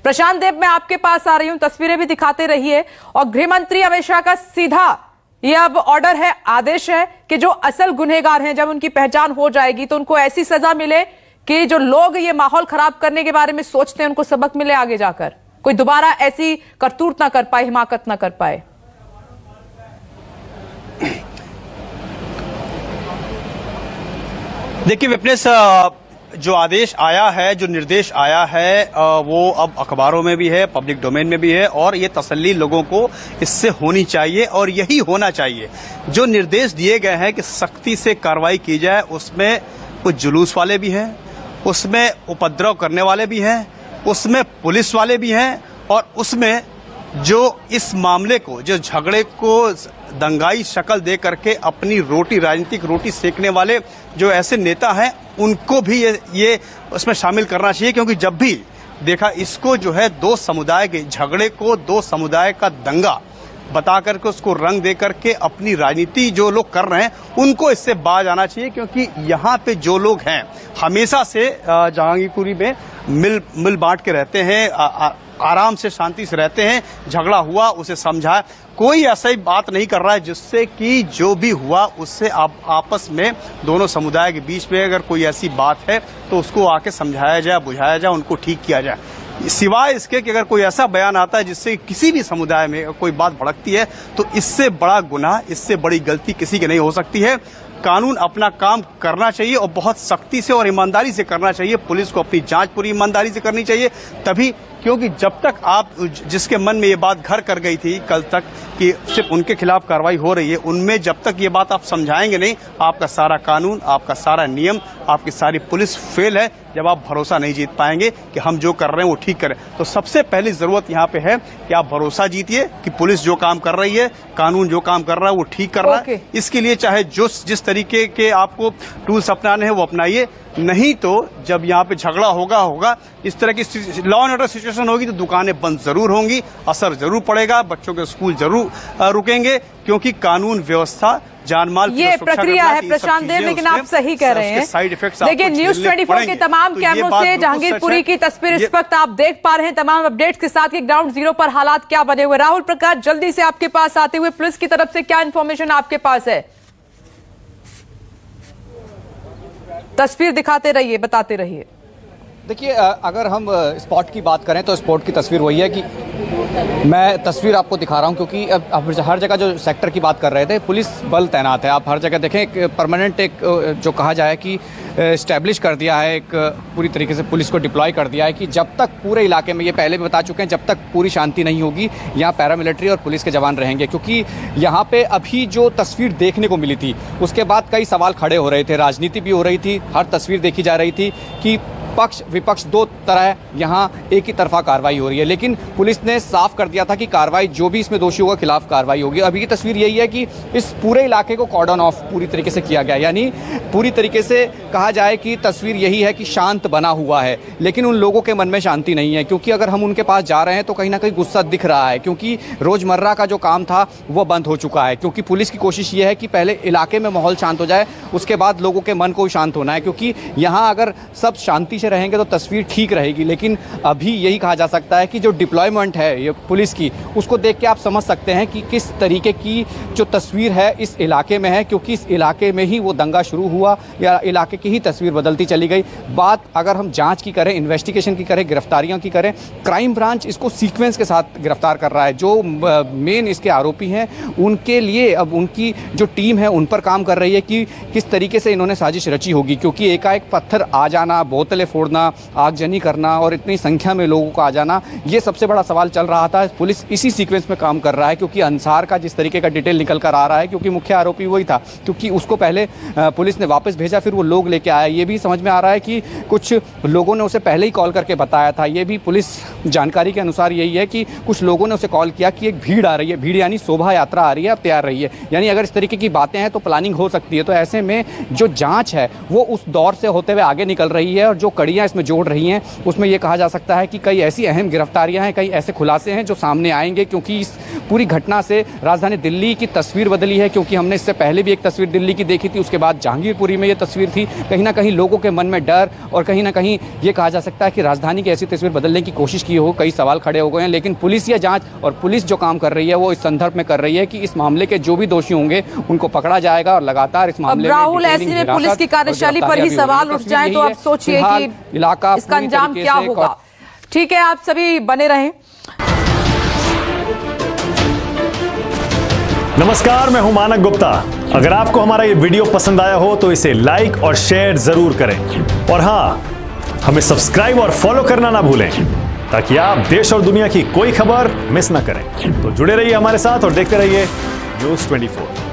प्रशांत देव, मैं आपके पास आ रही हूं, तस्वीरें भी दिखाते रहिए। और गृह मंत्री अमित शाह का सीधा ये अब ऑर्डर है, आदेश है कि जो असल गुनहगार हैं, जब उनकी पहचान हो जाएगी तो उनको ऐसी सजा मिले कि जो लोग ये माहौल खराब करने के बारे में सोचते हैं उनको सबक मिले, आगे जाकर कोई दोबारा ऐसी करतूत ना कर पाए, हिमाकत ना कर पाए। देखिए विपनेश, जो आदेश आया है, जो निर्देश आया है, वो अब अखबारों में भी है, पब्लिक डोमेन में भी है, और ये तसल्ली लोगों को इससे होनी चाहिए और यही होना चाहिए। जो निर्देश दिए गए हैं कि सख्ती से कार्रवाई की जाए, उसमें कुछ जुलूस वाले भी हैं, उसमें उपद्रव करने वाले भी हैं, उसमें पुलिस वाले भी हैं, और उसमें जो इस मामले को, जो झगड़े को दंगाई शक्ल दे करके अपनी रोटी, राजनीतिक रोटी सेकने वाले जो ऐसे नेता हैं, उनको भी ये उसमें शामिल करना चाहिए। क्योंकि जब भी देखा इसको जो है दो समुदाय के झगड़े को, दो समुदाय का दंगा बता करके उसको रंग दे करके अपनी राजनीति जो लोग कर रहे हैं उनको इससे बाज आना चाहिए। क्योंकि यहाँ पे जो लोग हैं हमेशा से जहांगीरपुरी में मिल बांट के रहते हैं, आराम से शांति से रहते हैं। झगड़ा हुआ उसे समझाया, कोई ऐसा ही बात नहीं कर रहा है जिससे कि जो भी हुआ उससे आपस में दोनों समुदाय के बीच में अगर कोई ऐसी बात है तो उसको आके समझाया जाए, बुझाया जाए, उनको ठीक किया जाए। सिवाय इसके कि अगर कोई ऐसा बयान आता है जिससे किसी भी समुदाय में कोई बात भड़कती है तो इससे बड़ा गुनाह, इससे बड़ी गलती किसी की नहीं हो सकती है। कानून अपना काम करना चाहिए और बहुत सख्ती से और ईमानदारी से करना चाहिए। पुलिस को अपनी जांच पूरी ईमानदारी से करनी चाहिए, तभी, क्योंकि जब तक आप, जिसके मन में ये बात घर कर गई थी कल तक कि सिर्फ उनके खिलाफ कार्रवाई हो रही है, उनमें जब तक ये बात आप समझाएंगे नहीं, आपका सारा कानून, आपका सारा नियम, आपकी सारी पुलिस फेल है। जब आप भरोसा नहीं जीत पाएंगे कि हम जो कर रहे हैं वो ठीक करें, तो सबसे पहली जरूरत यहाँ पे है कि आप भरोसा जीतिए कि पुलिस जो काम कर रही है, कानून जो काम कर रहा है वो ठीक कर रहा है। इसके लिए चाहे जिस तरीके के आपको टूल्स अपनाने हैं वो अपनाइए, नहीं तो जब यहाँ पे झगड़ा होगा, इस तरह की लॉ एंड ऑर्डर सिचुएशन होगी तो दुकानें बंद जरूर होंगी, असर जरूर पड़ेगा, बच्चों के स्कूल जरूर रुकेंगे, क्योंकि कानून व्यवस्था, जानमाल की ये प्रक्रिया है प्रशांत देव। लेकिन आप सही कह रहे हैं। देखिए, न्यूज़ 24 के तमाम कैमरों से जहांगीरपुरी की तस्वीर इस वक्त आप देख पा रहे हैं, तमाम अपडेट्स के साथ कि ग्राउंड जीरो पर हालात क्या बने हुए। राहुल प्रकाश, जल्दी से आपके पास आते हुए पुलिस की तरफ से क्या इंफॉर्मेशन आपके पास है? तस्वीर दिखाते रहिए, बताते रहिए। देखिए, अगर हम स्पॉट की बात करें तो स्पॉट की तस्वीर वही है कि मैं तस्वीर आपको दिखा रहा हूं, क्योंकि अब हर जगह जो सेक्टर की बात कर रहे थे, पुलिस बल तैनात है। आप हर जगह देखें, एक परमानेंट, एक जो कहा जाए कि इस्टेब्लिश कर दिया है, एक पूरी तरीके से पुलिस को डिप्लॉय कर दिया है कि जब तक पूरे इलाके में, ये पहले भी बता चुके हैं, जब तक पूरी शांति नहीं होगी यहाँ पैरामिलिट्री और पुलिस के जवान रहेंगे। क्योंकि यहाँ पे अभी जो तस्वीर देखने को मिली थी उसके बाद कई सवाल खड़े हो रहे थे, राजनीति भी हो रही थी, हर तस्वीर देखी जा रही थी कि पक्ष विपक्ष दो तरह यहाँ एक ही तरफा कार्रवाई हो रही है। लेकिन पुलिस ने साफ कर दिया था कि कार्रवाई, जो भी इसमें दोषी होगा खिलाफ कार्रवाई होगी। अभी की तस्वीर यही है कि इस पूरे इलाके को कॉर्डन ऑफ पूरी तरीके से किया गया, यानी पूरी तरीके से कहा जाए कि तस्वीर यही है कि शांत बना हुआ है। लेकिन उन लोगों के मन में शांति नहीं है, क्योंकि अगर हम उनके पास जा रहे हैं तो कहीं ना कहीं गुस्सा दिख रहा है, क्योंकि रोजमर्रा का जो काम था वो बंद हो चुका है। क्योंकि पुलिस की कोशिश ये है कि पहले इलाके में माहौल शांत हो जाए, उसके बाद लोगों के मन को शांत होना है। क्योंकि यहाँ अगर सब शांति से रहेंगे तो तस्वीर ठीक रहेगी। लेकिन अभी यही कहा जा सकता है कि जो डिप्लॉयमेंट है ये पुलिस की, उसको देख के आप समझ सकते हैं कि किस तरीके की जो तस्वीर है इस इलाके में है। क्योंकि इस इलाके में ही वो दंगा शुरू हुआ, या इलाके की ही तस्वीर बदलती चली गई। बात अगर हम जांच की करें, इन्वेस्टिगेशन की करें, गिरफ्तारियों की करें, क्राइम ब्रांच इसको सीक्वेंस के साथ गिरफ्तार कर रहा है। जो मेन इसके आरोपी हैं उनके लिए अब उनकी जो टीम है उन पर काम कर रही है कि किस तरीके से इन्होंने साजिश रची होगी। क्योंकि एकाएक पत्थर आ जाना, बोतलें फोड़ना, आगजनी करना और इतनी संख्या में लोगों का आ जाना, ये सबसे बड़ा सवाल चल रहा था। पुलिस इसी सीक्वेंस में काम कर रहा है, क्योंकि अंसार का जिस तरीके का डिटेल निकल कर आ रहा है, क्योंकि मुख्य आरोपी वही था, क्योंकि उसको पहले पुलिस ने वापस भेजा, फिर वो लोग लेके आया। ये भी समझ में आ रहा है कि कुछ लोगों ने उसे पहले ही कॉल करके बताया था। ये भी पुलिस जानकारी के अनुसार यही है कि कुछ लोगों ने उसे कॉल किया कि एक भीड़ आ रही है, भीड़ यानी शोभा यात्रा आ रही है, अब तैयार रहिए। यानी अगर इस तरीके की बातें हैं तो प्लानिंग हो सकती है। तो ऐसे में जो जाँच है वो उस दौर से होते हुए आगे निकल रही है, और जो कड़ियाँ इसमें जोड़ रही हैं उसमें ये कहा जा सकता है कि कई ऐसी अहम गिरफ्तारियां हैं, कई ऐसे खुलासे हैं जो सामने आएंगे, क्योंकि इस पूरी घटना से राजधानी दिल्ली की तस्वीर बदली है। क्योंकि हमने इससे पहले भी एक तस्वीर दिल्ली की देखी थी, उसके बाद जहांगीरपुरी में ये तस्वीर थी। कहीं ना कहीं लोगों के मन में डर और कहीं ना कहीं ये कहा जा सकता है कि राजधानी की ऐसी तस्वीर बदलने की कोशिश की हो, कई सवाल खड़े हो गए हैं। लेकिन पुलिस या जांच और पुलिस जो काम कर रही है वो इस संदर्भ में कर रही है कि इस मामले के जो भी दोषी होंगे उनको पकड़ा जाएगा और लगातार इस मामले में राहुल, ऐसे में पुलिस की कार्यशैली पर ही सवाल उठ जाए तो आप सोचिए कि इलाका इसका अंजाम क्या होगा। ठीक है, आप सभी बने रहें। नमस्कार, मैं हूं मानक गुप्ता। अगर आपको हमारा ये वीडियो पसंद आया हो तो इसे लाइक और शेयर जरूर करें और हां, हमें सब्सक्राइब और फॉलो करना ना भूलें ताकि आप देश और दुनिया की कोई खबर मिस ना करें। तो जुड़े रहिए हमारे साथ और देखते रहिए न्यूज़ 24।